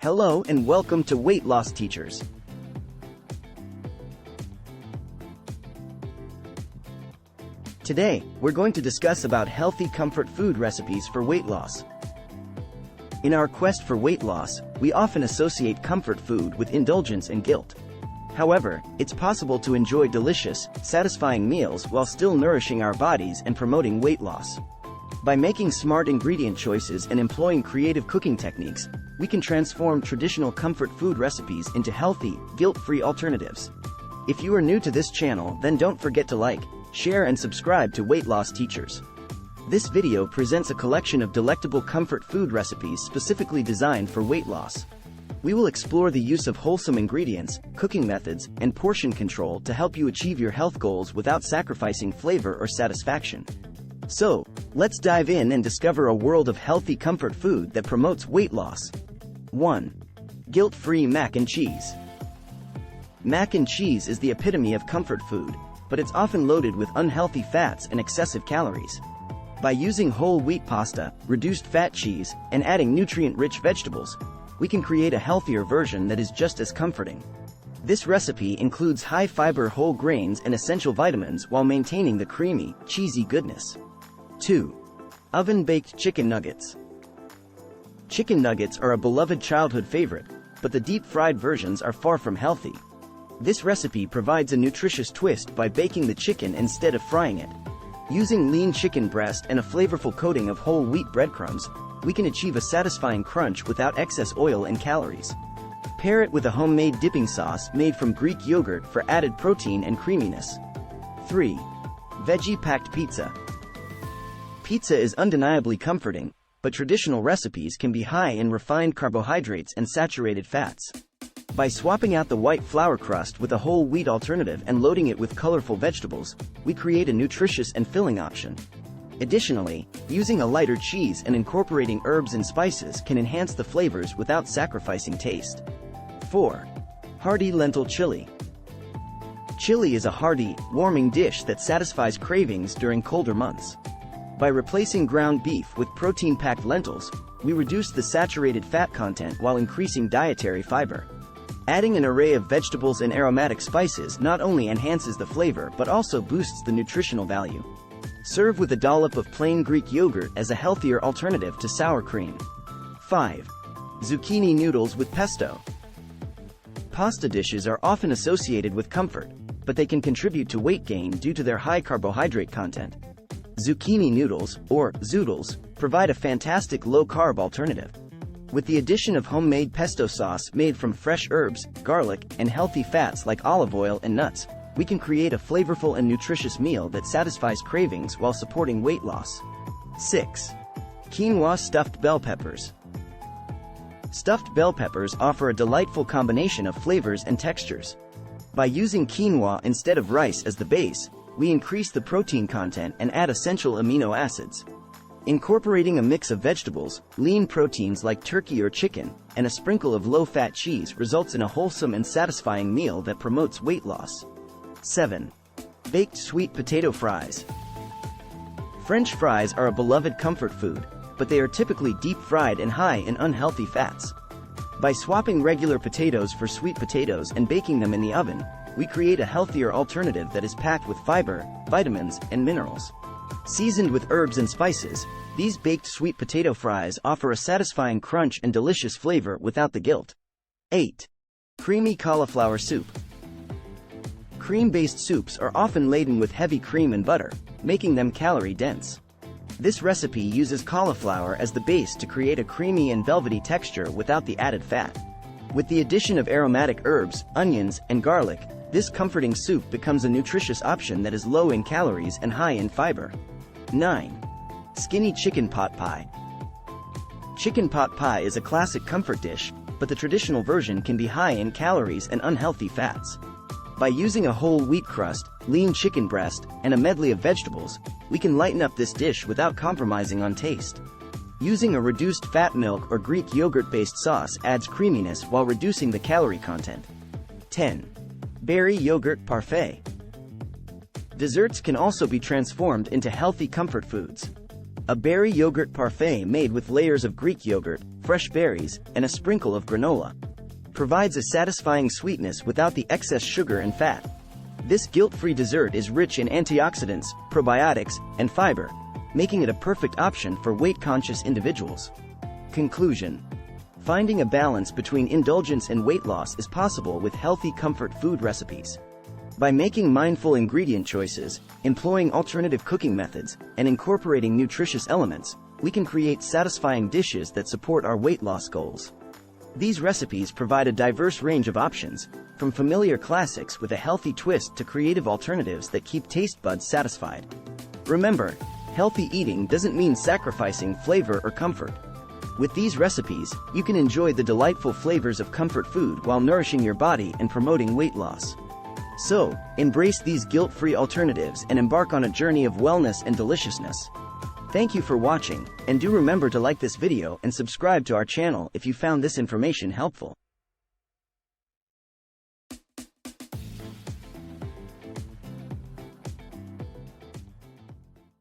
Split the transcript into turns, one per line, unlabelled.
Hello and welcome to Weight Loss Teachers. Today, we're going to discuss about healthy comfort food recipes for weight loss. In our quest for weight loss, we often associate comfort food with indulgence and guilt. However, it's possible to enjoy delicious, satisfying meals while still nourishing our bodies and promoting weight loss. By making smart ingredient choices and employing creative cooking techniques, we can transform traditional comfort food recipes into healthy, guilt-free alternatives. If you are new to this channel, then don't forget to like, share and subscribe to Weight Loss Teachers. This video presents a collection of delectable comfort food recipes specifically designed for weight loss. We will explore the use of wholesome ingredients, cooking methods, and portion control to help you achieve your health goals without sacrificing flavor or satisfaction. So, let's dive in and discover a world of healthy comfort food that promotes weight loss. 1. Guilt-free mac and cheese. Mac and cheese is the epitome of comfort food, but it's often loaded with unhealthy fats and excessive calories. By using whole wheat pasta, reduced fat cheese, and adding nutrient-rich vegetables, we can create a healthier version that is just as comforting. This recipe includes high-fiber whole grains and essential vitamins while maintaining the creamy, cheesy goodness. 2. Oven-baked chicken nuggets. Chicken nuggets are a beloved childhood favorite, but the deep-fried versions are far from healthy. This recipe provides a nutritious twist by baking the chicken instead of frying it. Using lean chicken breast and a flavorful coating of whole wheat breadcrumbs, we can achieve a satisfying crunch without excess oil and calories. Pair it with a homemade dipping sauce made from Greek yogurt for added protein and creaminess. 3. Veggie-packed pizza. Pizza is undeniably comforting, but traditional recipes can be high in refined carbohydrates and saturated fats. By swapping out the white flour crust with a whole wheat alternative and loading it with colorful vegetables, we create a nutritious and filling option. Additionally, using a lighter cheese and incorporating herbs and spices can enhance the flavors without sacrificing taste. 4. Hearty lentil chili. Chili is a hearty, warming dish that satisfies cravings during colder months. By replacing ground beef with protein-packed lentils, we reduce the saturated fat content while increasing dietary fiber. Adding an array of vegetables and aromatic spices not only enhances the flavor but also boosts the nutritional value. Serve with a dollop of plain Greek yogurt as a healthier alternative to sour cream. 5. Zucchini noodles with pesto. Pasta dishes are often associated with comfort, but they can contribute to weight gain due to their high carbohydrate content. Zucchini noodles, or zoodles, provide a fantastic low-carb alternative. With the addition of homemade pesto sauce made from fresh herbs, garlic, and healthy fats like olive oil and nuts, we can create a flavorful and nutritious meal that satisfies cravings while supporting weight loss. 6. Quinoa stuffed bell peppers. Stuffed bell peppers offer a delightful combination of flavors and textures. By using quinoa instead of rice as the base, we increase the protein content and add essential amino acids. Incorporating a mix of vegetables, lean proteins like turkey or chicken, and a sprinkle of low-fat cheese results in a wholesome and satisfying meal that promotes weight loss. 7. Baked sweet potato fries. French fries are a beloved comfort food, but they are typically deep-fried and high in unhealthy fats. By swapping regular potatoes for sweet potatoes and baking them in the oven, we create a healthier alternative that is packed with fiber, vitamins, and minerals. Seasoned with herbs and spices, these baked sweet potato fries offer a satisfying crunch and delicious flavor without the guilt. 8. Creamy cauliflower soup. Cream-based soups are often laden with heavy cream and butter, making them calorie-dense. This recipe uses cauliflower as the base to create a creamy and velvety texture without the added fat. With the addition of aromatic herbs, onions, and garlic, this comforting soup becomes a nutritious option that is low in calories and high in fiber. 9. Skinny chicken pot pie. Chicken pot pie is a classic comfort dish, but the traditional version can be high in calories and unhealthy fats. By using a whole wheat crust, lean chicken breast, and a medley of vegetables, we can lighten up this dish without compromising on taste. Using a reduced fat milk or Greek yogurt-based sauce adds creaminess while reducing the calorie content. 10. Berry yogurt parfait. Desserts can also be transformed into healthy comfort foods. A berry yogurt parfait made with layers of Greek yogurt, fresh berries, and a sprinkle of granola. Provides a satisfying sweetness without the excess sugar and fat. This guilt-free dessert is rich in antioxidants, probiotics, and fiber, making it a perfect option for weight-conscious individuals. Conclusion: finding a balance between indulgence and weight loss is possible with healthy comfort food recipes. By making mindful ingredient choices, employing alternative cooking methods, and incorporating nutritious elements, we can create satisfying dishes that support our weight loss goals. These recipes provide a diverse range of options, from familiar classics with a healthy twist to creative alternatives that keep taste buds satisfied. Remember, healthy eating doesn't mean sacrificing flavor or comfort. With these recipes, you can enjoy the delightful flavors of comfort food while nourishing your body and promoting weight loss. So, embrace these guilt-free alternatives and embark on a journey of wellness and deliciousness. Thank you for watching, and do remember to like this video and subscribe to our channel if you found this information helpful.